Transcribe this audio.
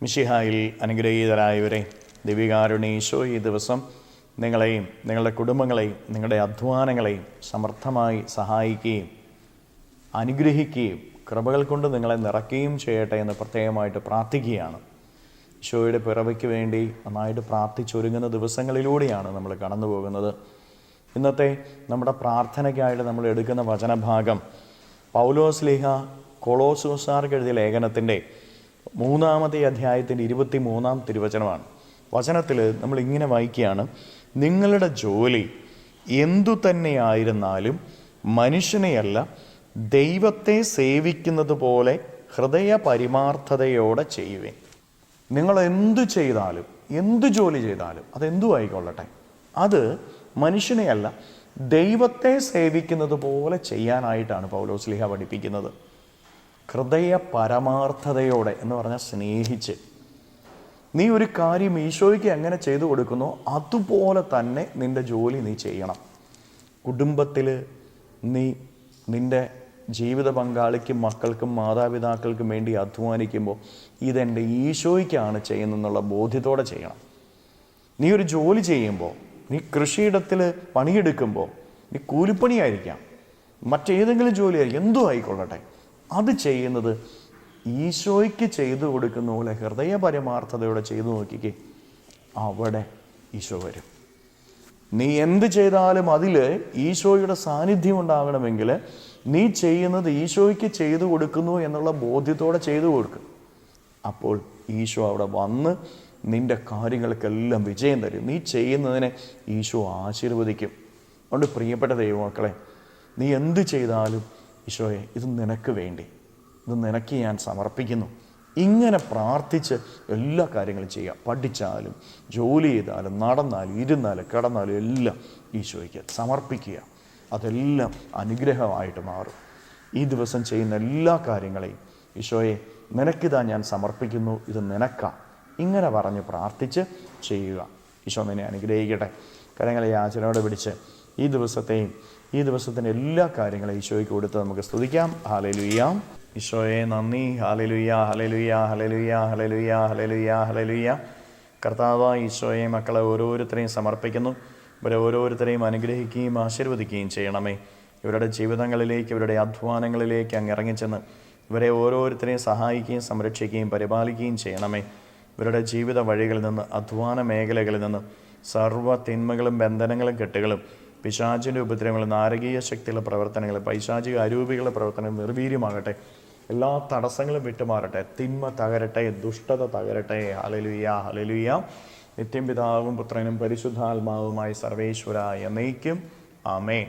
മിശിഹായിൽ അനുഗ്രഹീതരായവരെ, ദിവികാരുണീശോ ഈ ദിവസം നിങ്ങളെയും നിങ്ങളുടെ കുടുംബങ്ങളെയും നിങ്ങളുടെ അധ്വാനങ്ങളെയും സമർത്ഥമായി സഹായിക്കുകയും അനുഗ്രഹിക്കുകയും കൃപകൾ കൊണ്ട് നിങ്ങളെ നിറയ്ക്കുകയും ചെയ്യട്ടെ എന്ന് പ്രത്യേകമായിട്ട് പ്രാർത്ഥിക്കുകയാണ്. ഈശോയുടെ പിറവിക്ക് വേണ്ടി നന്നായിട്ട് പ്രാർത്ഥിച്ചൊരുങ്ങുന്ന ദിവസങ്ങളിലൂടെയാണ് നമ്മൾ കടന്നു പോകുന്നത്. ഇന്നത്തെ നമ്മുടെ പ്രാർത്ഥനയ്ക്കായിട്ട് നമ്മൾ എടുക്കുന്ന വചനഭാഗം പൗലോസ്ലീഹ കൊളോസ്യോസാർക്ക് എഴുതിയ ലേഖനത്തിൻ്റെ 3-ാമത്തെ അധ്യായത്തിൻ്റെ 23-ാം തിരുവചനമാണ്. വചനത്തിൽ നമ്മൾ ഇങ്ങനെ വായിക്കുകയാണ്: നിങ്ങളുടെ ജോലി എന്തു തന്നെയായിരുന്നാലും മനുഷ്യനെയല്ല ദൈവത്തെ സേവിക്കുന്നത് പോലെ ഹൃദയ പരമാർത്ഥതയോടെ ചെയ്യുവേൻ. നിങ്ങൾ എന്തു ചെയ്താലും, എന്തു ജോലി ചെയ്താലും, അതെന്തു ആയിക്കൊള്ളട്ടെ, അത് മനുഷ്യനെയല്ല ദൈവത്തെ സേവിക്കുന്നത് പോലെ ചെയ്യാനായിട്ടാണ് പൗലോസ്ലീഹ പഠിപ്പിക്കുന്നത്. ഹൃദയ പരമാർത്ഥതയോടെ എന്ന് പറഞ്ഞാൽ സ്നേഹിച്ച്. നീ ഒരു കാര്യം ഈശോയ്ക്ക് എങ്ങനെ ചെയ്തു കൊടുക്കുന്നോ അതുപോലെ തന്നെ നിൻ്റെ ജോലി നീ ചെയ്യണം. കുടുംബത്തിൽ നീ നിൻ്റെ ജീവിത പങ്കാളിക്കും മക്കൾക്കും മാതാപിതാക്കൾക്കും വേണ്ടി അധ്വാനിക്കുമ്പോൾ ഇതെൻ്റെ ഈശോയ്ക്കാണ് ചെയ്യുന്നതെന്നുള്ള ബോധ്യത്തോടെ ചെയ്യണം. നീ ഒരു ജോലി ചെയ്യുമ്പോൾ, നീ കൃഷിയിടത്തിൽ പണിയെടുക്കുമ്പോൾ, നീ കൂലിപ്പണിയായിരിക്കാം, മറ്റേതെങ്കിലും ജോലിയായിരിക്കും, എന്തും ആയിക്കൊള്ളട്ടെ, അത് ചെയ്യുന്നത് ഈശോയ്ക്ക് ചെയ്തു കൊടുക്കുന്ന പോലെ ഹൃദയ പരമാർത്ഥതയോടെ ചെയ്തു നോക്കിക്കേ, അവിടെ ഈശോ വരും. നീ എന്ത് ചെയ്താലും അതിൽ ഈശോയുടെ സാന്നിധ്യം ഉണ്ടാകണമെങ്കിൽ നീ ചെയ്യുന്നത് ഈശോയ്ക്ക് ചെയ്തു കൊടുക്കുന്നു എന്നുള്ള ബോധ്യത്തോടെ ചെയ്തു കൊടുക്കും. അപ്പോൾ ഈശോ അവിടെ വന്ന് നിൻ്റെ കാര്യങ്ങൾക്കെല്ലാം വിജയം തരും. നീ ചെയ്യുന്നതിനെ ഈശോ ആശീർവദിക്കും. അതുകൊണ്ട് പ്രിയപ്പെട്ട ദൈവമക്കളെ, നീ എന്ത് ചെയ്താലും ഈശോയെ, ഇത് നിനക്ക് വേണ്ടി, ഇത് നിനക്ക് ഞാൻ സമർപ്പിക്കുന്നു, ഇങ്ങനെ പ്രാർത്ഥിച്ച് എല്ലാ കാര്യങ്ങളും ചെയ്യുക. പഠിച്ചാലും ജോലി ചെയ്താലും നടന്നാലും ഇരുന്നാലും കിടന്നാലും എല്ലാം ഈശോയ്ക്ക് സമർപ്പിക്കുക. അതെല്ലാം അനുഗ്രഹമായിട്ട് മാറും. ഈ ദിവസം ചെയ്യുന്ന എല്ലാ കാര്യങ്ങളെയും ഈശോയെ നിനക്കിതാ ഞാൻ സമർപ്പിക്കുന്നു, ഇത് നിനക്കാ, ഇങ്ങനെ പറഞ്ഞ് പ്രാർത്ഥിച്ച് ചെയ്യുക. ഈശോ നിന്നെ അനുഗ്രഹിക്കട്ടെ. കരങ്ങളെ യാചനയോടെ പിടിച്ച് ഈ ദിവസത്തിൻ്റെ എല്ലാ കാര്യങ്ങളും ഈശോയ്ക്ക് കൊടുത്ത് നമുക്ക് സ്തുതിക്കാം. ഹല്ലേലൂയ. ഈശോയെ നന്ദി. Hallelujah, hallelujah, hallelujah, hallelujah, hallelujah, hallelujah. കർത്താവായ ഈശോയെ മക്കളെ ഓരോരുത്തരെയും സമർപ്പിക്കുന്നു. ഇവരെ ഓരോരുത്തരെയും അനുഗ്രഹിക്കുകയും ആശീർവദിക്കുകയും ചെയ്യണമേ. ഇവരുടെ ജീവിതങ്ങളിലേക്ക്, ഇവരുടെ അധ്വാനങ്ങളിലേക്ക് അങ്ങ് ഇറങ്ങിച്ചെന്ന് ഇവരെ ഓരോരുത്തരെയും സഹായിക്കുകയും സംരക്ഷിക്കുകയും പരിപാലിക്കുകയും ചെയ്യണമേ. ഇവരുടെ ജീവിത വഴികളിൽ നിന്ന്, അധ്വാന മേഖലകളിൽ നിന്ന് സർവ്വ തിന്മകളും ബന്ധനങ്ങളും കെട്ടുകളും പിശാചിൻ്റെ ഉപദ്രവങ്ങളും നാരകീയ ശക്തിയുള്ള പ്രവർത്തനങ്ങളും പൈശാചിക അരൂപികളുടെ പ്രവർത്തനങ്ങൾ നിർവീര്യമാകട്ടെ. എല്ലാ തടസ്സങ്ങളും വിട്ടുമാറട്ടെ. തിന്മ തകരട്ടെ, ദുഷ്ടത തകരട്ടെ. Hallelujah, hallelujah. നിത്യം പിതാവും പുത്രനും പരിശുദ്ധാത്മാവുമായി സർവേശ്വരായ എന്നേക്കും ആമേൻ.